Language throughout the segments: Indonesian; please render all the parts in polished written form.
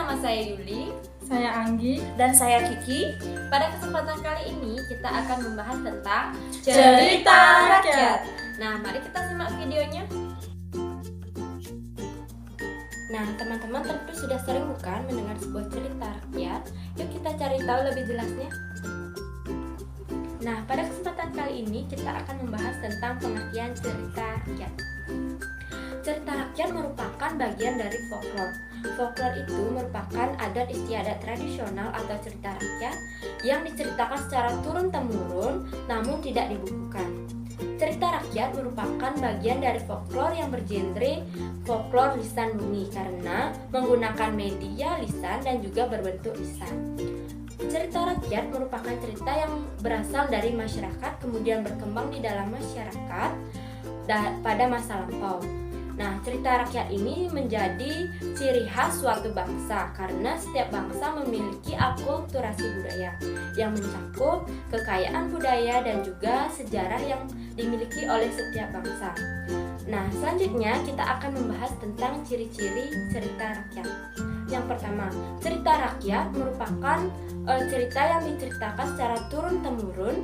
Nama saya Yuli. Saya Anggi. Dan saya Kiki. Pada kesempatan kali ini kita akan membahas tentang Cerita Rakyat. Nah, mari kita simak videonya. Nah, teman-teman tentu sudah sering bukan mendengar sebuah cerita rakyat? Yuk kita cari tahu lebih jelasnya. Nah, pada kesempatan kali ini kita akan membahas tentang pengertian cerita rakyat. Cerita rakyat merupakan bagian dari folklore. Folklore itu merupakan adat istiadat tradisional atau cerita rakyat yang diceritakan secara turun-temurun namun tidak dibukukan. Cerita rakyat merupakan bagian dari folklore yang bergenre folklore lisan bumi karena menggunakan media lisan dan juga berbentuk lisan. Cerita rakyat merupakan cerita yang berasal dari masyarakat kemudian berkembang di dalam masyarakat pada masa lampau. Nah, cerita rakyat ini menjadi ciri khas suatu bangsa karena setiap bangsa memiliki akulturasi budaya yang mencakup kekayaan budaya dan juga sejarah yang dimiliki oleh setiap bangsa. Nah, selanjutnya kita akan membahas tentang ciri-ciri cerita rakyat. Yang pertama, cerita rakyat merupakan cerita yang diceritakan secara turun-temurun,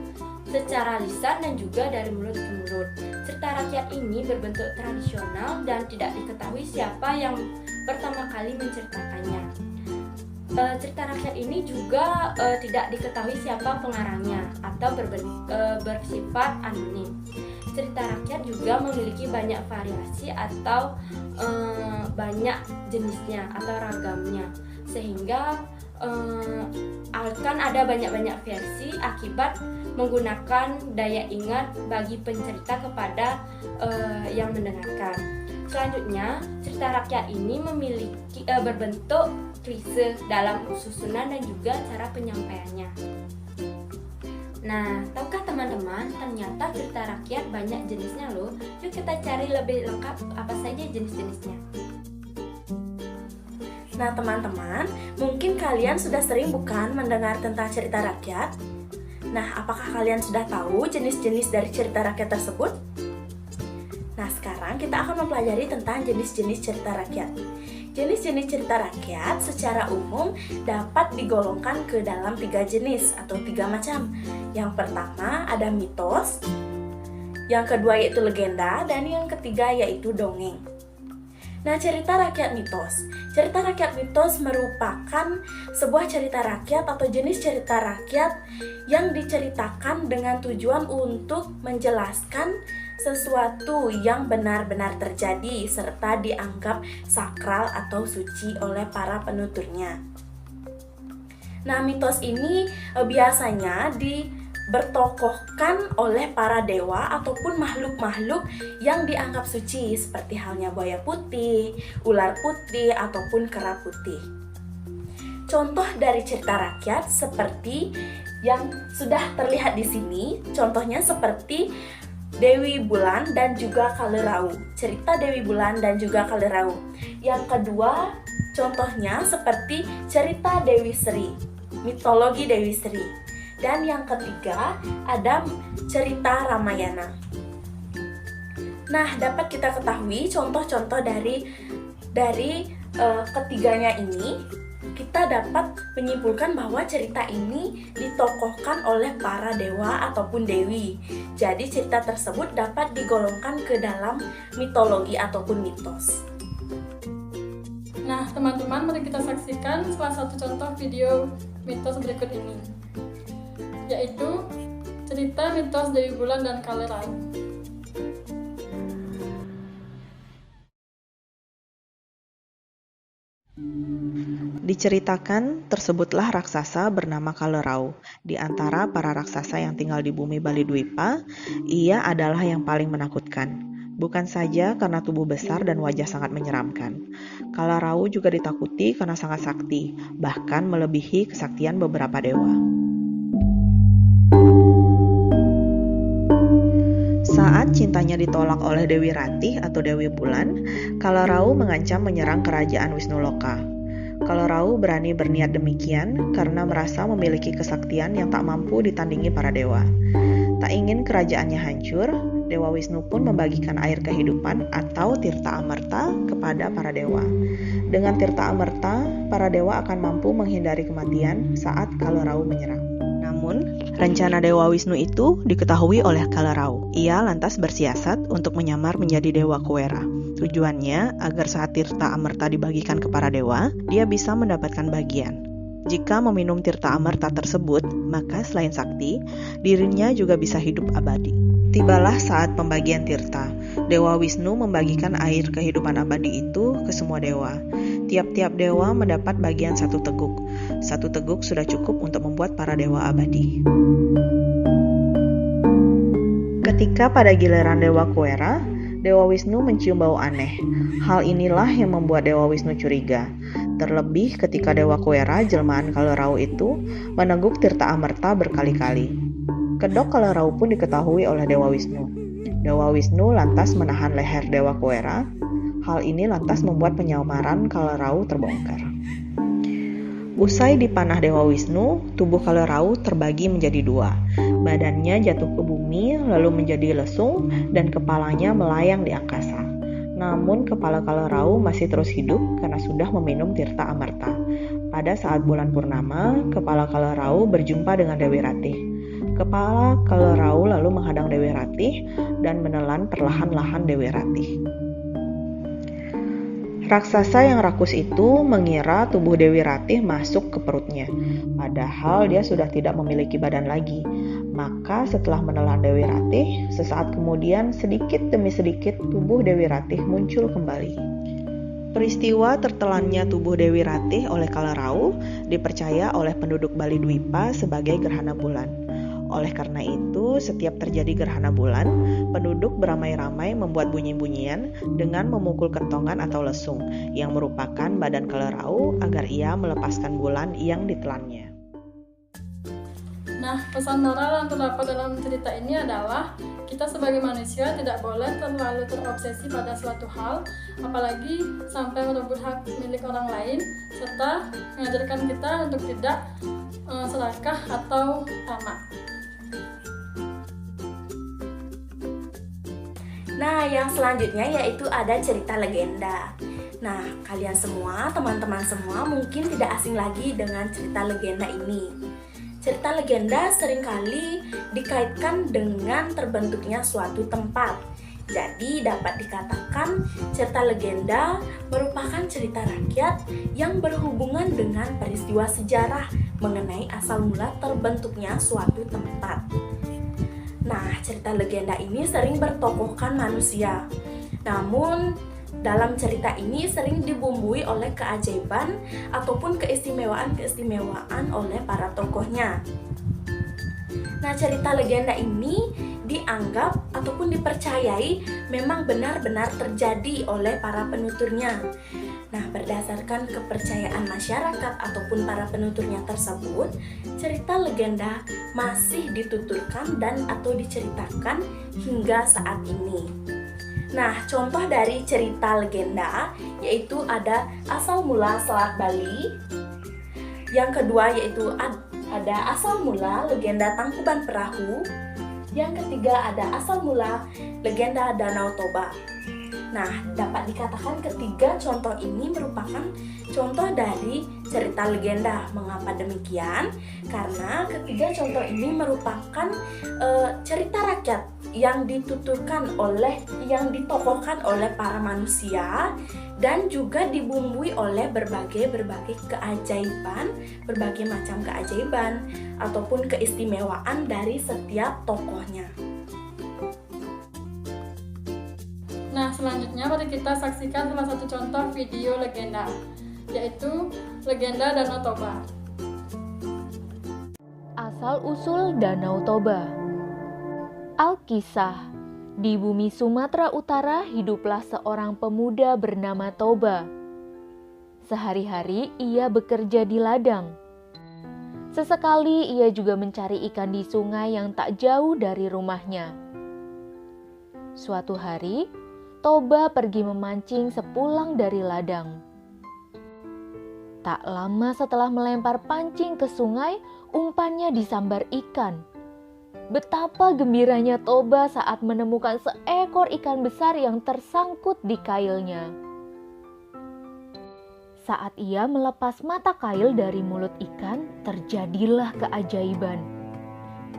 secara lisan dan juga dari mulut ke mulut. Cerita rakyat ini berbentuk tradisional dan tidak diketahui siapa yang pertama kali menceritakannya. Cerita rakyat ini juga tidak diketahui siapa pengarangnya atau bersifat anonim. Cerita rakyat juga memiliki banyak variasi atau banyak jenisnya atau ragamnya, sehingga akan ada banyak-banyak versi akibat menggunakan daya ingat bagi pencerita kepada yang mendengarkan. Selanjutnya, cerita rakyat ini memiliki berbentuk klise dalam susunan dan juga cara penyampaiannya. Nah, tahukah teman-teman, ternyata cerita rakyat banyak jenisnya loh. Yuk kita cari lebih lengkap apa saja jenis-jenisnya. Nah teman-teman, mungkin kalian sudah sering bukan mendengar tentang cerita rakyat? Nah, apakah kalian sudah tahu jenis-jenis dari cerita rakyat tersebut? Nah, sekarang kita akan mempelajari tentang jenis-jenis cerita rakyat. Jenis-jenis cerita rakyat secara umum dapat digolongkan ke dalam 3 jenis atau 3 macam. Yang pertama ada mitos, yang kedua yaitu legenda, dan yang ketiga yaitu dongeng. Nah, cerita rakyat mitos. Cerita rakyat mitos merupakan sebuah cerita rakyat atau jenis cerita rakyat yang diceritakan dengan tujuan untuk menjelaskan sesuatu yang benar-benar terjadi serta dianggap sakral atau suci oleh para penuturnya. Nah, mitos ini biasanya bertokohkan oleh para dewa ataupun makhluk-makhluk yang dianggap suci seperti halnya buaya putih, ular putih, ataupun kera putih. Contoh dari cerita rakyat seperti yang sudah terlihat di sini, contohnya seperti Dewi Bulan dan juga Kalerau. Cerita Dewi Bulan dan juga Kalerau. Yang kedua, contohnya seperti cerita Dewi Sri, mitologi Dewi Sri. Dan yang ketiga ada cerita Ramayana. Nah, dapat kita ketahui contoh-contoh dari ketiganya ini, kita dapat menyimpulkan bahwa cerita ini ditokohkan oleh para dewa ataupun dewi. Jadi cerita tersebut dapat digolongkan ke dalam mitologi ataupun mitos. Nah, teman-teman, mari kita saksikan salah satu contoh video mitos berikut ini, yaitu cerita mitos Dewi Bulan dan Kalerau. Diceritakan, tersebutlah raksasa bernama Kalerau. Di antara para raksasa yang tinggal di bumi Bali Dwipa, ia adalah yang paling menakutkan. Bukan saja karena tubuh besar dan wajah sangat menyeramkan. Kalerau juga ditakuti karena sangat sakti, bahkan melebihi kesaktian beberapa dewa. Saat cintanya ditolak oleh Dewi Ratih atau Dewi Bulan, Kalerau mengancam menyerang kerajaan Wisnuloka. Kalerau berani berniat demikian karena merasa memiliki kesaktian yang tak mampu ditandingi para dewa. Tak ingin kerajaannya hancur, Dewa Wisnu pun membagikan air kehidupan atau tirta amerta kepada para dewa. Dengan tirta amerta, para dewa akan mampu menghindari kematian saat Kalerau menyerang. Namun, rencana Dewa Wisnu itu diketahui oleh Kalerau. Ia lantas bersiasat untuk menyamar menjadi Dewa Kuwera. Tujuannya agar saat tirta amerta dibagikan ke para dewa, dia bisa mendapatkan bagian. Jika meminum tirta amerta tersebut, maka selain sakti, dirinya juga bisa hidup abadi. Tibalah saat pembagian tirta. Dewa Wisnu membagikan air kehidupan abadi itu ke semua dewa. Tiap-tiap dewa mendapat bagian 1 teguk. 1 teguk sudah cukup untuk membuat para dewa abadi. Ketika pada giliran Dewa Kuwera, Dewa Wisnu mencium bau aneh. Hal inilah yang membuat Dewa Wisnu curiga. Terlebih ketika Dewa Kuwera, jelmaan Kalerau itu, meneguk tirta amerta berkali-kali. Kedok Kalerau pun diketahui oleh Dewa Wisnu. Dewa Wisnu lantas menahan leher Dewa Kuwera. Hal ini lantas membuat penyamaran Kalerau terbongkar. Usai dipanah Dewa Wisnu, tubuh Kalerau terbagi menjadi 2. Badannya jatuh ke bumi, lalu menjadi lesung, dan kepalanya melayang di angkasa. Namun kepala Kalerau masih terus hidup karena sudah meminum tirta amerta. Pada saat bulan purnama, kepala Kalerau berjumpa dengan Dewi Ratih. Kepala Kalerau lalu menghadang Dewi Ratih dan menelan perlahan-lahan Dewi Ratih. Raksasa yang rakus itu mengira tubuh Dewi Ratih masuk ke perutnya, padahal dia sudah tidak memiliki badan lagi. Maka setelah menelan Dewi Ratih, sesaat kemudian sedikit demi sedikit tubuh Dewi Ratih muncul kembali. Peristiwa tertelannya tubuh Dewi Ratih oleh Kalerau dipercaya oleh penduduk Bali Dwipa sebagai gerhana bulan. Oleh karena itu, setiap terjadi gerhana bulan, penduduk beramai-ramai membuat bunyi-bunyian dengan memukul kentongan atau lesung, yang merupakan badan Kalerau agar ia melepaskan bulan yang ditelannya. Nah, pesan moral yang terdapat dalam cerita ini adalah kita sebagai manusia tidak boleh terlalu terobsesi pada suatu hal, apalagi sampai merebut hak milik orang lain, serta mengajarkan kita untuk tidak serakah atau tamak. Nah, yang selanjutnya yaitu ada cerita legenda. Nah, kalian semua, teman-teman semua mungkin tidak asing lagi dengan cerita legenda ini. Cerita legenda seringkali dikaitkan dengan terbentuknya suatu tempat. Jadi dapat dikatakan cerita legenda merupakan cerita rakyat yang berhubungan dengan peristiwa sejarah mengenai asal mula terbentuknya suatu tempat. Nah, cerita legenda ini sering bertokohkan manusia. Namun, dalam cerita ini sering dibumbui oleh keajaiban ataupun keistimewaan-keistimewaan oleh para tokohnya. Nah, cerita legenda ini dianggap ataupun dipercayai memang benar-benar terjadi oleh para penuturnya. Nah, berdasarkan kepercayaan masyarakat ataupun para penuturnya tersebut, cerita legenda masih dituturkan dan atau diceritakan hingga saat ini. Nah, contoh dari cerita legenda yaitu ada asal mula Selat Bali. Yang kedua yaitu ada asal mula legenda Tangkuban Perahu. Yang ketiga ada asal mula legenda Danau Toba. Nah, dapat dikatakan ketiga contoh ini merupakan contoh dari cerita legenda. Mengapa demikian? Karena ketiga contoh ini merupakan cerita rakyat yang dituturkan yang ditokohkan oleh para manusia dan juga dibumbui oleh berbagai keajaiban, berbagai macam keajaiban ataupun keistimewaan dari setiap tokohnya. Nah, selanjutnya mari kita saksikan salah satu contoh video legenda, yaitu legenda Danau Toba. Asal-usul Danau Toba. Alkisah, di bumi Sumatera Utara hiduplah seorang pemuda bernama Toba. Sehari-hari ia bekerja di ladang. Sesekali ia juga mencari ikan di sungai yang tak jauh dari rumahnya. Suatu hari, Toba pergi memancing sepulang dari ladang. Tak lama setelah melempar pancing ke sungai, umpannya disambar ikan. Betapa gembiranya Toba saat menemukan seekor ikan besar yang tersangkut di kailnya. Saat ia melepas mata kail dari mulut ikan, terjadilah keajaiban.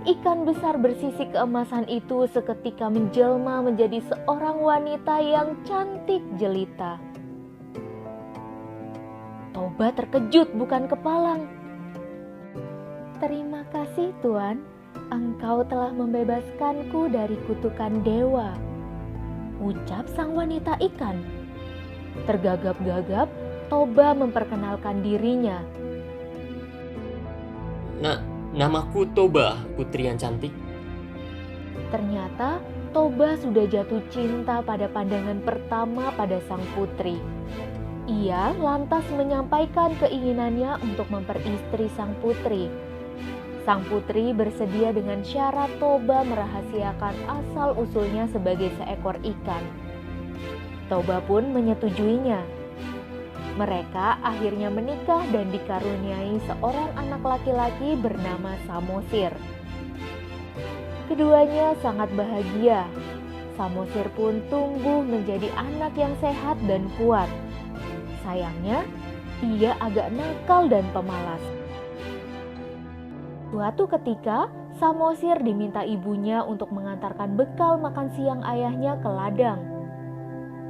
Ikan besar bersisi keemasan itu seketika menjelma menjadi seorang wanita yang cantik jelita. Toba terkejut bukan kepalang. "Terima kasih Tuan, Engkau telah membebaskanku dari kutukan dewa," ucap sang wanita ikan. Tergagap-gagap, Toba memperkenalkan dirinya. Namaku Toba, putri yang cantik. Ternyata Toba sudah jatuh cinta pada pandangan pertama pada sang putri. Ia lantas menyampaikan keinginannya untuk memperistri sang putri. Sang putri bersedia dengan syarat Toba merahasiakan asal-usulnya sebagai seekor ikan. Toba pun menyetujuinya. Mereka akhirnya menikah dan dikaruniai seorang anak laki-laki bernama Samosir. Keduanya sangat bahagia. Samosir pun tumbuh menjadi anak yang sehat dan kuat. Sayangnya, ia agak nakal dan pemalas. Suatu ketika, Samosir diminta ibunya untuk mengantarkan bekal makan siang ayahnya ke ladang.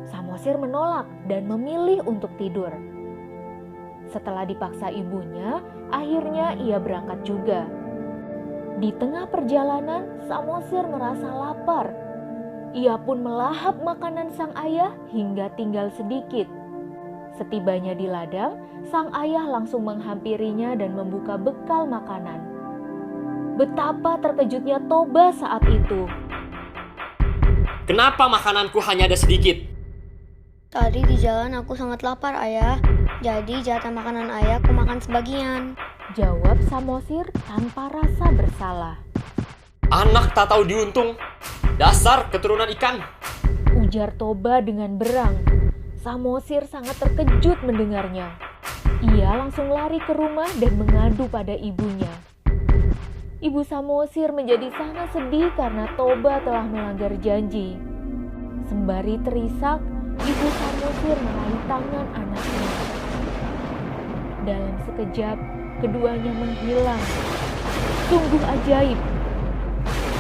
Samosir menolak dan memilih untuk tidur. Setelah dipaksa ibunya, akhirnya ia berangkat juga. Di tengah perjalanan, Samosir merasa lapar. Ia pun melahap makanan sang ayah hingga tinggal sedikit. Setibanya di ladang, sang ayah langsung menghampirinya dan membuka bekal makanan. Betapa terkejutnya Toba saat itu. Kenapa makananku hanya ada sedikit? Tadi di jalan aku sangat lapar, Ayah. Jadi jatah makanan ayah aku makan sebagian. Jawab Samosir tanpa rasa bersalah. Anak tak tahu diuntung. Dasar keturunan ikan. Ujar Toba dengan berang. Samosir sangat terkejut mendengarnya. Ia langsung lari ke rumah dan mengadu pada ibunya. Ibu Samosir menjadi sangat sedih karena Toba telah melanggar janji. Sembari terisak, Ibu Samosir meraih tangan anaknya. Dalam sekejap, keduanya menghilang. Sungguh ajaib.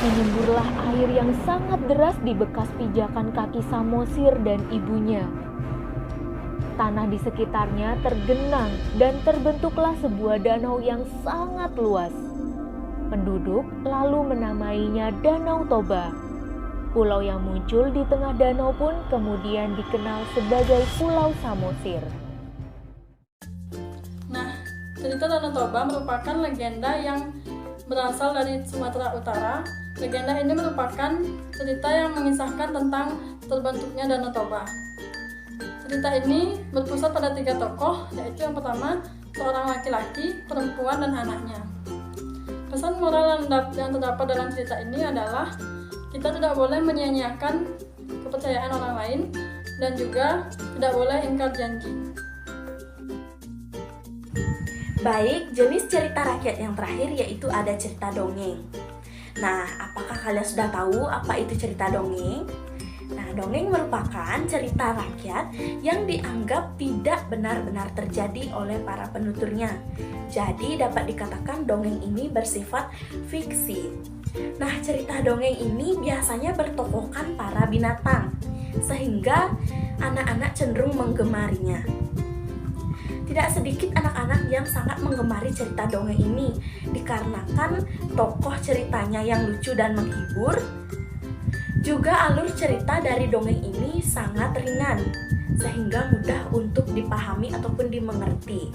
Menyemburlah air yang sangat deras di bekas pijakan kaki Samosir dan ibunya. Tanah di sekitarnya tergenang dan terbentuklah sebuah danau yang sangat luas. Penduduk lalu menamainya Danau Toba. Pulau yang muncul di tengah danau pun kemudian dikenal sebagai Pulau Samosir. Nah, cerita Danau Toba merupakan legenda yang berasal dari Sumatera Utara. Legenda ini merupakan cerita yang mengisahkan tentang terbentuknya Danau Toba. Cerita ini berpusat pada 3 tokoh, yaitu yang pertama, seorang laki-laki, perempuan, dan anaknya. Pesan moral yang terdapat dalam cerita ini adalah kita tidak boleh menyia-nyiakan kepercayaan orang lain dan juga tidak boleh ingkar janji. Baik, jenis cerita rakyat yang terakhir yaitu ada cerita dongeng. Nah, apakah kalian sudah tahu apa itu cerita dongeng? Nah, dongeng merupakan cerita rakyat yang dianggap tidak benar-benar terjadi oleh para penuturnya. Jadi, dapat dikatakan dongeng ini bersifat fiksi. Nah, cerita dongeng ini biasanya bertokohkan para binatang, sehingga anak-anak cenderung menggemarinya. Tidak sedikit anak-anak yang sangat menggemari cerita dongeng ini, dikarenakan tokoh ceritanya yang lucu dan menghibur. Juga alur cerita dari dongeng ini sangat ringan, sehingga mudah untuk dipahami ataupun dimengerti.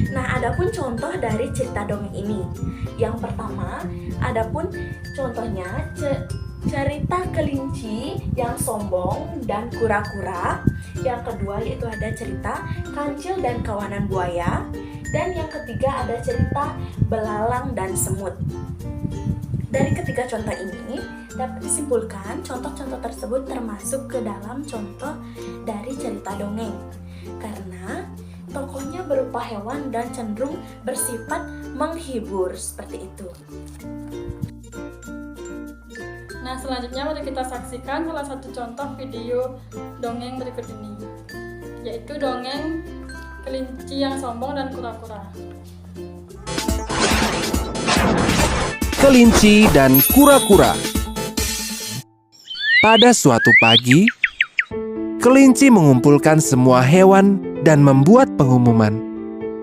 Nah, adapun contoh dari cerita dongeng ini. Yang pertama, adapun contohnya cerita kelinci yang sombong dan kura-kura. Yang kedua yaitu ada cerita kancil dan kawanan buaya. Dan yang ketiga ada cerita belalang dan semut. Dari ketiga contoh ini dapat disimpulkan contoh-contoh tersebut termasuk ke dalam contoh dari cerita dongeng. Karena tokohnya berupa hewan dan cenderung bersifat menghibur seperti itu. Nah, selanjutnya mari kita saksikan salah satu contoh video dongeng berikut ini, yaitu dongeng Kelinci yang Sombong dan Kura-kura. Kelinci dan kura-kura. Pada suatu pagi, kelinci mengumpulkan semua hewan dan membuat pengumuman.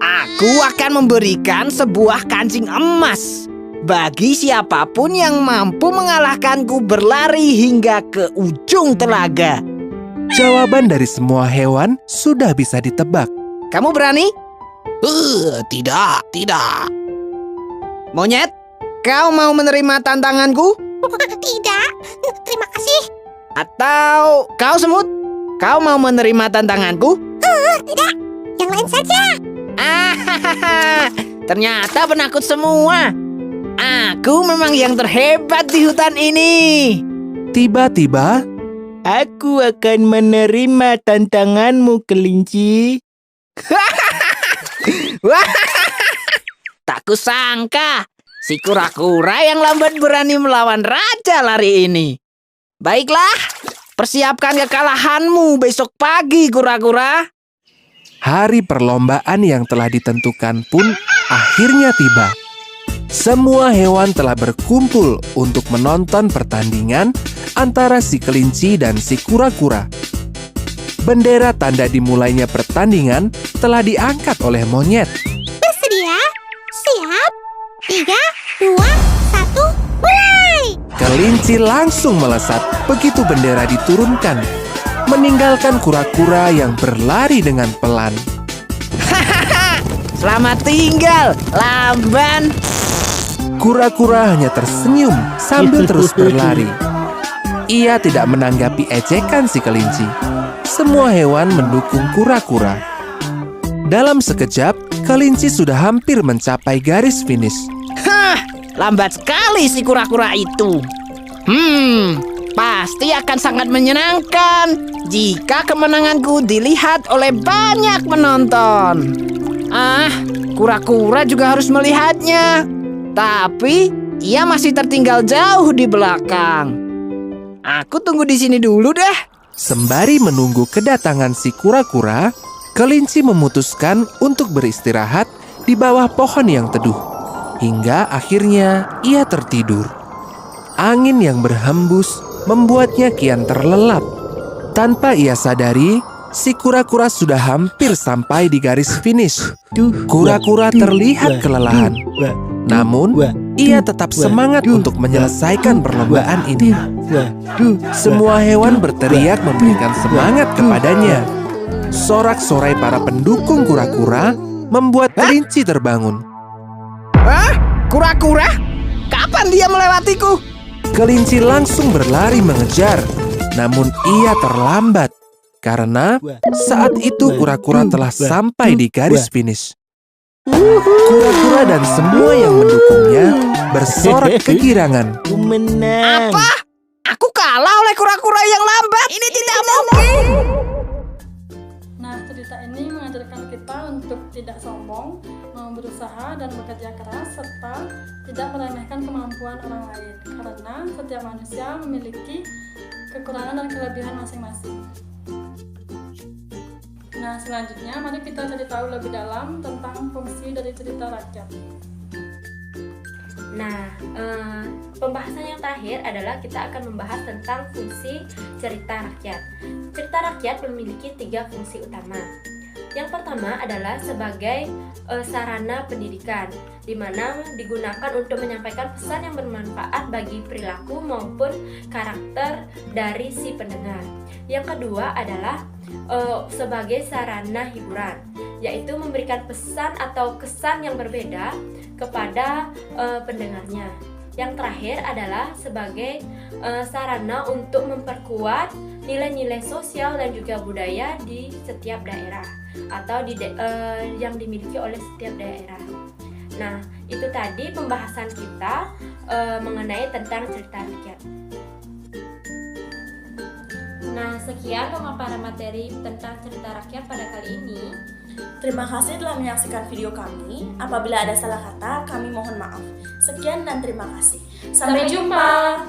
Aku akan memberikan sebuah kancing emas bagi siapapun yang mampu mengalahkanku berlari hingga ke ujung telaga. Jawaban dari semua hewan sudah bisa ditebak. Kamu berani? Tidak. Monyet, kau mau menerima tantanganku? Tidak, terima kasih. Atau kau semut, kau mau menerima tantanganku? Tidak, yang lain saja. Ternyata penakut semua. Aku memang yang terhebat di hutan ini. Tiba-tiba, Aku akan menerima tantanganmu, kelinci. Tak kusangka si kura-kura yang lambat berani melawan raja lari ini. Baiklah, persiapkan kekalahanmu besok pagi, kura-kura. hari perlombaan yang telah ditentukan pun akhirnya tiba. Semua hewan telah berkumpul untuk menonton pertandingan antara si kelinci dan si kura-kura. Bendera tanda dimulainya pertandingan telah diangkat oleh monyet. Bersedia? Siap? 3, 2, 1, mulai! Kelinci langsung melesat begitu bendera diturunkan, meninggalkan kura-kura yang berlari dengan pelan. Selamat tinggal, lamban. Kura-kura hanya tersenyum sambil terus berlari. Ia tidak menanggapi ejekan si kelinci. Semua hewan mendukung kura-kura. Dalam sekejap, kelinci sudah hampir mencapai garis finish. Lambat sekali si kura-kura itu. Pasti akan sangat menyenangkan jika kemenanganku dilihat oleh banyak penonton. Kura-kura juga harus melihatnya. Tapi ia masih tertinggal jauh di belakang. Aku tunggu di sini dulu deh. Sembari menunggu kedatangan si kura-kura, kelinci memutuskan untuk beristirahat di bawah pohon yang teduh. Hingga akhirnya ia tertidur. Angin yang berhembus membuatnya kian terlelap. Tanpa ia sadari, si kura-kura sudah hampir sampai di garis finish. Kura-kura terlihat kelelahan. Namun, ia tetap semangat untuk menyelesaikan perlombaan ini. Semua hewan berteriak memberikan semangat kepadanya. Sorak-sorai para pendukung kura-kura membuat kelinci terbangun. Kura-kura? Kapan dia melewatiku? Kelinci langsung berlari mengejar. Namun ia terlambat. Karena saat itu kura-kura telah sampai di garis finish. Kura-kura dan semua yang mendukungnya bersorak kegirangan. Aku menang. Apa? Aku kalah oleh kura-kura yang lambat? Ini tidak mungkin. Nah, cerita ini mengajarkan kita untuk tidak sombong, mau berusaha dan bekerja keras, serta tidak meremehkan kemampuan orang lain. Karena setiap manusia memiliki kekurangan dan kelebihan masing-masing. Nah, selanjutnya mari kita cari tahu lebih dalam tentang fungsi dari cerita rakyat. Nah, pembahasan yang terakhir adalah kita akan membahas tentang fungsi cerita rakyat. Cerita rakyat memiliki 3 fungsi utama. Yang pertama adalah sebagai sarana pendidikan, di mana digunakan untuk menyampaikan pesan yang bermanfaat bagi perilaku maupun karakter dari si pendengar. Yang kedua adalah sebagai sarana hiburan, yaitu memberikan pesan atau kesan yang berbeda kepada pendengarnya. Yang terakhir adalah sebagai sarana untuk memperkuat nilai-nilai sosial dan juga budaya di setiap daerah atau yang dimiliki oleh setiap daerah. Nah, itu tadi pembahasan kita mengenai tentang cerita rakyat. Nah, sekian pemaparan materi tentang cerita rakyat pada kali ini. Terima kasih telah menyaksikan video kami. Apabila ada salah kata, kami mohon maaf. Sekian dan terima kasih. Sampai jumpa.